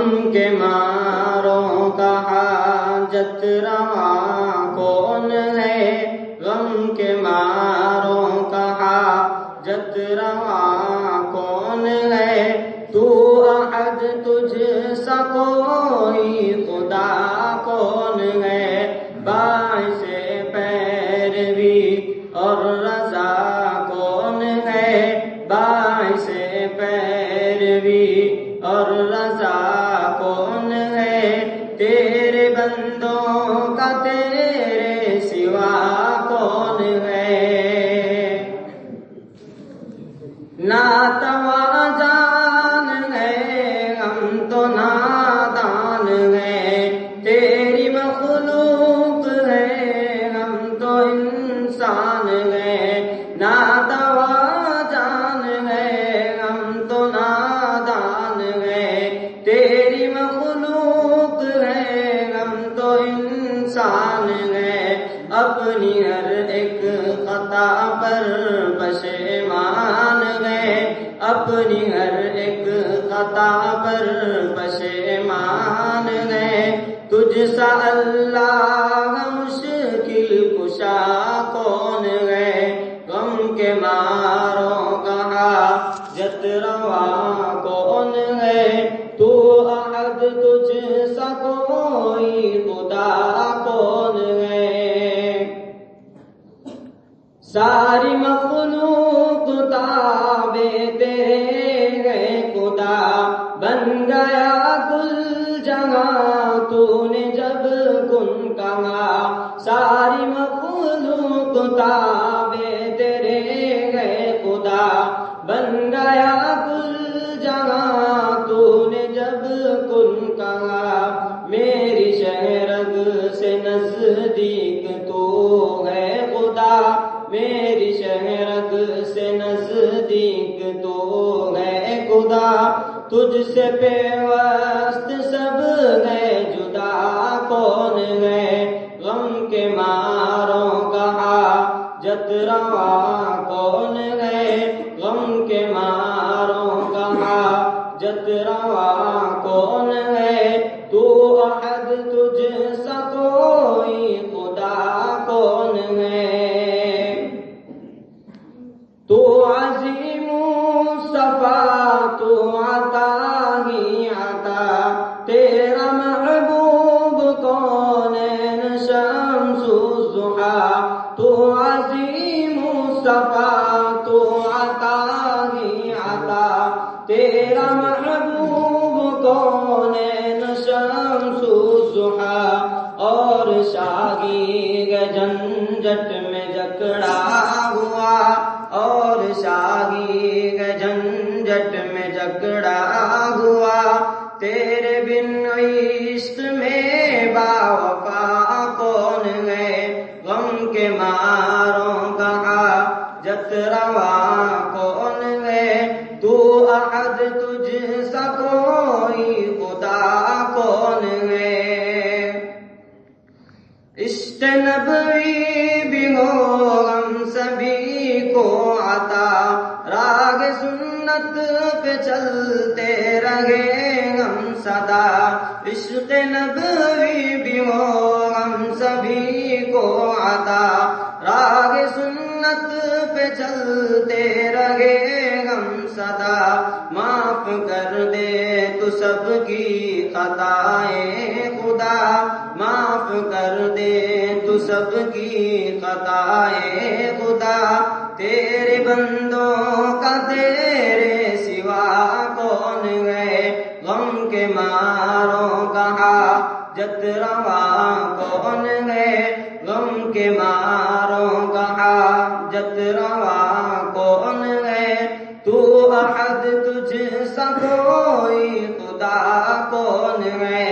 غم کے ماروں کا حاجت رواں کون ہے؟ غم کے ماروں کا حاجت رواں کون ہے؟ تو احد تجھ سا کوئی خدا کون ہے؟ باعث پیروی اور رضا کون ہے؟ باعث پیروی اور رضا کون ہے؟ تیرے بندوں کا تیرے سوا کون ہے؟ ناتواں جان ہے ہم تو نادان ہیں، تیری مخلوق ہے ہم تو انسان ہیں۔ ناتواں جان ہے ہم تو نادان ہیں، تیری مخلوق ہے ہم تو انسان ہیں۔ اپنی ہر ایک خطا پر پشیمان ہیں، اپنی ہر ایک خطا پر پشیمان ہیں۔ تجھ سا اللہ مشکل کشا کون ہے؟ غم کے ماروں کا حاجت رواں کون ہے؟ تو احد تجھ سا کوئی خدا کون ہے؟ ساری مخلوق تابع تیرے ہے خدا، بن گیا کل جہاں تو نے جب کن کہا۔ ساری مخلوق تابع تیرے ہے خدا، بن گیا کل جہاں تو نے جب کن کہا۔ میری شہرگ سے نزدیک تو ہے خدا، میری شہرگ سے نزدیک تو ہے خدا۔ تجھ سے پیوست سب ہے جدا کون ہے؟ غم کے ماروں کا حاجت رواں کون ہے؟ غم کے ماروں کا حاجت رواں کون ہے؟ تو احد تجھ سا کوئی خدا کون ہے؟ تو عظیم صفا تو عطا ہی عطا، تیرا محبوب کونین شمس الضحیٰ۔ تو عظیم صفا تو عطا ہی عطا، تیرا محبوب کونین شمس الضحیٰ۔ اور شاہی جھنجھٹ میں جکڑا ہوا، اور شاہی جھنجھٹ میں جکڑا ہوا، تیرے بن عشق میں باوفا کون ہے؟ غم کے ماروں کا حاجت رواں کون ہے؟ تو احد تجھ سا کوئی خدا کون ہے؟ عشق نبوی بھی ہو ہم سبھی کو عطا، راگ سنت پہ چلتے رہے ہم سدا۔ عشق نبوی بھی ہو ہم سبھی کو عطا، راگ سنت پہ چلتے رہے ہم سدا۔ معاف کر دے تو سب کی خطائیں خدا، معاف کر دے تو سب کی خطائیں خدا۔ تیرے بندوں کا تیرے سوا کون ہے؟ غم کے ماروں کا حاجت رواں کون ہے؟ غم کے ماروں کا حاجت رواں کون ہے؟ تو احد تجھ سا کوئی خدا کون ہے؟